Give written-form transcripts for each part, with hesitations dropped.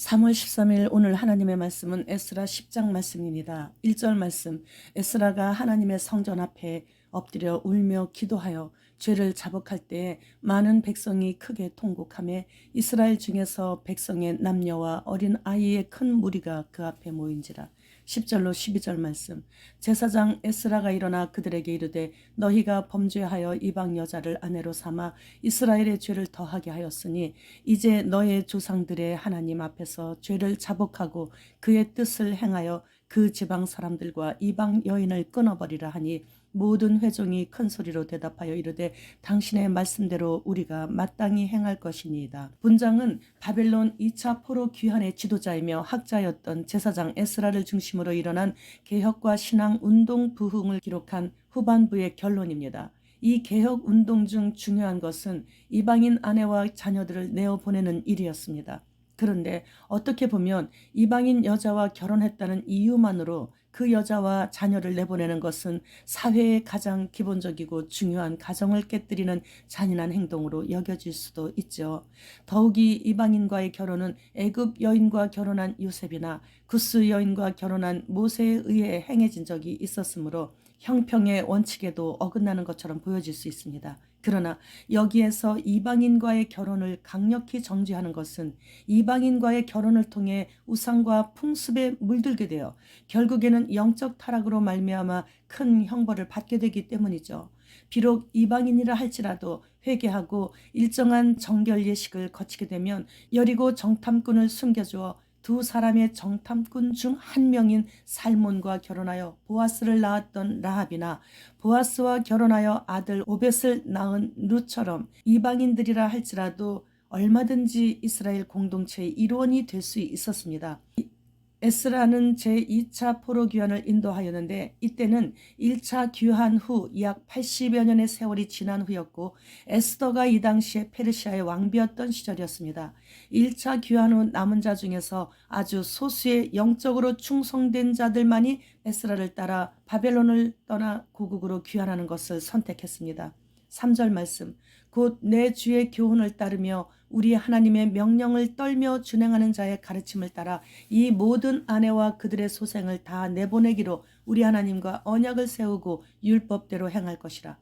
3월 13일 오늘 하나님의 말씀은 에스라 10장 말씀입니다. 1절 말씀, 에스라가 하나님의 성전 앞에 엎드려 울며 기도하여 죄를 자복할 때에 많은 백성이 크게 통곡하며 이스라엘 중에서 백성의 남녀와 어린 아이의 큰 무리가 그 앞에 모인지라. 10절로 12절 말씀, 제사장 에스라가 일어나 그들에게 이르되 너희가 범죄하여 이방 여자를 아내로 삼아 이스라엘의 죄를 더하게 하였으니 이제 너의 조상들의 하나님 앞에서 죄를 자복하고 그의 뜻을 행하여 그 지방 사람들과 이방 여인을 끊어버리라 하니 모든 회중이 큰 소리로 대답하여 이르되 당신의 말씀대로 우리가 마땅히 행할 것이니이다. 분장은 바벨론 2차 포로 귀환의 지도자이며 학자였던 제사장 에스라를 중심으로 일어난 개혁과 신앙 운동 부흥을 기록한 후반부의 결론입니다. 이 개혁 운동 중 중요한 것은 이방인 아내와 자녀들을 내어보내는 일이었습니다. 그런데 어떻게 보면 이방인 여자와 결혼했다는 이유만으로 그 여자와 자녀를 내보내는 것은 사회의 가장 기본적이고 중요한 가정을 깨뜨리는 잔인한 행동으로 여겨질 수도 있죠. 더욱이 이방인과의 결혼은 애굽 여인과 결혼한 요셉이나 구스 여인과 결혼한 모세에 의해 행해진 적이 있었으므로 형평의 원칙에도 어긋나는 것처럼 보여질 수 있습니다. 그러나 여기에서 이방인과의 결혼을 강력히 정죄하는 것은 이방인과의 결혼을 통해 우상과 풍습에 물들게 되어 결국에는 영적 타락으로 말미암아 큰 형벌을 받게 되기 때문이죠. 비록 이방인이라 할지라도 회개하고 일정한 정결 예식을 거치게 되면 여리고 정탐꾼을 숨겨주어 두 사람의 정탐꾼 중 한 명인 살몬과 결혼하여 보아스를 낳았던 라합이나 보아스와 결혼하여 아들 오벳을 낳은 룻처럼 이방인들이라 할지라도 얼마든지 이스라엘 공동체의 일원이 될 수 있었습니다. 에스라는 제2차 포로 귀환을 인도하였는데 이때는 1차 귀환 후 약 80여 년의 세월이 지난 후였고 에스더가 이 당시에 페르시아의 왕비였던 시절이었습니다. 1차 귀환 후 남은 자 중에서 아주 소수의 영적으로 충성된 자들만이 에스라를 따라 바벨론을 떠나 고국으로 귀환하는 것을 선택했습니다. 3절 말씀, 곧 내 주의 교훈을 따르며 우리 하나님의 명령을 떨며 준행하는 자의 가르침을 따라 이 모든 아내와 그들의 소생을 다 내보내기로 우리 하나님과 언약을 세우고 율법대로 행할 것이라.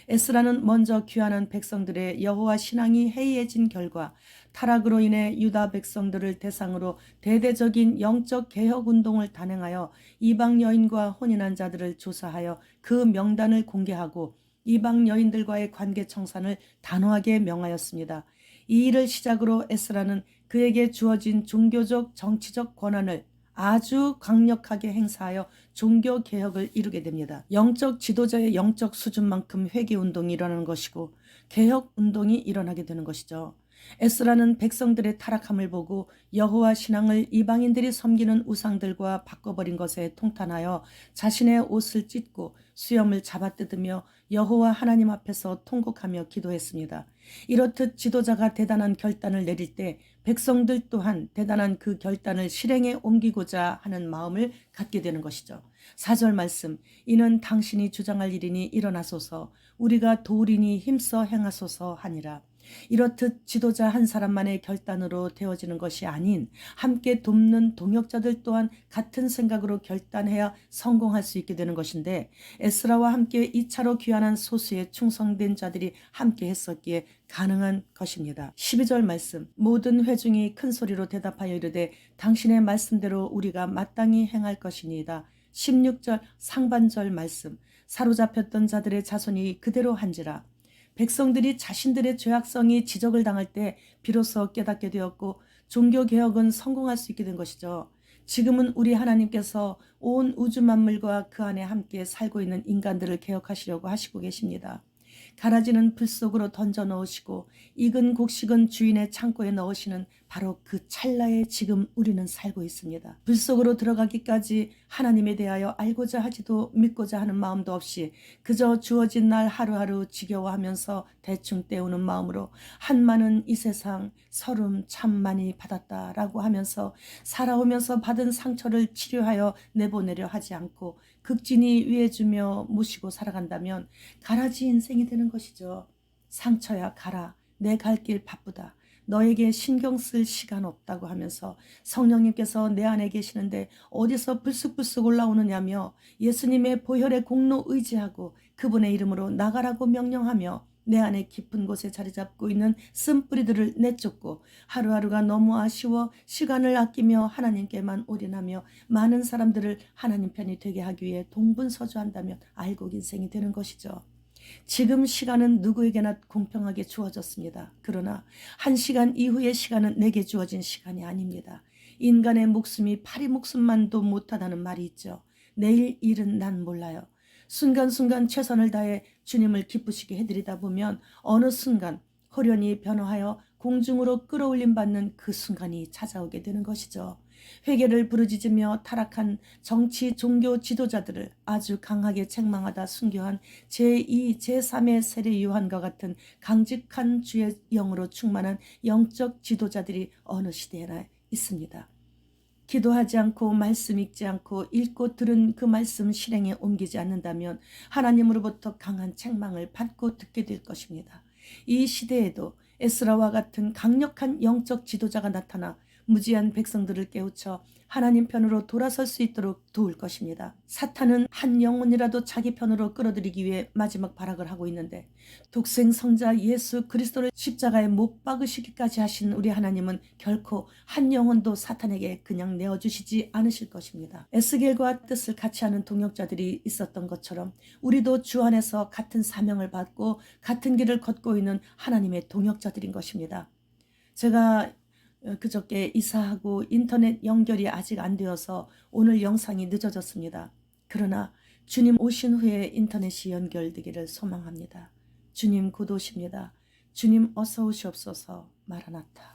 에스라는 먼저 귀환한 백성들의 여호와 신앙이 해이해진 결과 타락으로 인해 유다 백성들을 대상으로 대대적인 영적 개혁 운동을 단행하여 이방 여인과 혼인한 자들을 조사하여 그 명단을 공개하고 이방 여인들과의 관계 청산을 단호하게 명하였습니다. 이 일을 시작으로 에스라는 그에게 주어진 종교적 정치적 권한을 아주 강력하게 행사하여 종교 개혁을 이루게 됩니다. 영적 지도자의 영적 수준만큼 회개 운동이 일어나는 것이고 개혁 운동이 일어나게 되는 것이죠. 에스라는 백성들의 타락함을 보고 여호와 신앙을 이방인들이 섬기는 우상들과 바꿔버린 것에 통탄하여 자신의 옷을 찢고 수염을 잡아뜯으며 여호와 하나님 앞에서 통곡하며 기도했습니다. 이렇듯 지도자가 대단한 결단을 내릴 때 백성들 또한 대단한 그 결단을 실행에 옮기고자 하는 마음을 갖게 되는 것이죠. 4절 말씀, 이는 당신이 주장할 일이니 일어나소서 우리가 도우리니 힘써 행하소서 하니라. 이렇듯 지도자 한 사람만의 결단으로 되어지는 것이 아닌 함께 돕는 동역자들 또한 같은 생각으로 결단해야 성공할 수 있게 되는 것인데 에스라와 함께 2차로 귀환한 소수의 충성된 자들이 함께 했었기에 가능한 것입니다. 12절 말씀, 모든 회중이 큰 소리로 대답하여 이르되 당신의 말씀대로 우리가 마땅히 행할 것이니이다. 16절 상반절 말씀, 사로잡혔던 자들의 자손이 그대로 한지라. 백성들이 자신들의 죄악성이 지적을 당할 때 비로소 깨닫게 되었고 종교개혁은 성공할 수 있게 된 것이죠. 지금은 우리 하나님께서 온 우주 만물과 그 안에 함께 살고 있는 인간들을 개혁하시려고 하시고 계십니다. 가라지는 불 속으로 던져 넣으시고 익은 곡식은 주인의 창고에 넣으시는 바로 그 찰나에 지금 우리는 살고 있습니다. 불 속으로 들어가기까지 하나님에 대하여 알고자 하지도 믿고자 하는 마음도 없이 그저 주어진 날 하루하루 지겨워하면서 대충 때우는 마음으로 한많은 이 세상 서름 참 많이 받았다라고 하면서 살아오면서 받은 상처를 치료하여 내보내려 하지 않고 극진히 위해주며 모시고 살아간다면 가라지 인생이 되는 것이죠. 상처야 가라. 내 갈 길 바쁘다. 너에게 신경 쓸 시간 없다고 하면서 성령님께서 내 안에 계시는데 어디서 불쑥불쑥 올라오느냐며 예수님의 보혈의 공로 의지하고 그분의 이름으로 나가라고 명령하며 내 안에 깊은 곳에 자리 잡고 있는 쓴뿌리들을 내쫓고 하루하루가 너무 아쉬워 시간을 아끼며 하나님께만 올인하며 많은 사람들을 하나님 편이 되게 하기 위해 동분서주한다면 알곡 인생이 되는 것이죠. 지금 시간은 누구에게나 공평하게 주어졌습니다. 그러나 1시간 이후의 시간은 내게 주어진 시간이 아닙니다. 인간의 목숨이 파리 목숨만도 못하다는 말이 있죠. 내일 일은 난 몰라요. 순간순간 최선을 다해 주님을 기쁘시게 해드리다 보면 어느 순간 호련히 변화하여 공중으로 끌어올림 받는 그 순간이 찾아오게 되는 것이죠. 회개를 부르짖으며 타락한 정치 종교 지도자들을 아주 강하게 책망하다 순교한 제2, 제3의 세례 요한과 같은 강직한 주의 영으로 충만한 영적 지도자들이 어느 시대에나 있습니다. 기도하지 않고 말씀 읽지 않고 읽고 들은 그 말씀 실행에 옮기지 않는다면 하나님으로부터 강한 책망을 받고 듣게 될 것입니다. 이 시대에도 에스라와 같은 강력한 영적 지도자가 나타나 무지한 백성들을 깨우쳐 하나님 편으로 돌아설 수 있도록 도울 것입니다. 사탄은 한 영혼이라도 자기 편으로 끌어들이기 위해 마지막 발악을 하고 있는데 독생 성자 예수 그리스도를 십자가에 못 박으시기까지 하신 우리 하나님은 결코 한 영혼도 사탄에게 그냥 내어주시지 않으실 것입니다. 에스겔과 뜻을 같이 하는 동역자들이 있었던 것처럼 우리도 주 안에서 같은 사명을 받고 같은 길을 걷고 있는 하나님의 동역자들인 것입니다. 제가 그저께 이사하고 인터넷 연결이 아직 안 되어서 오늘 영상이 늦어졌습니다. 그러나 주님 오신 후에 인터넷이 연결되기를 소망합니다. 주님 곧 오십니다. 주님 어서 오시옵소서. 마라나타.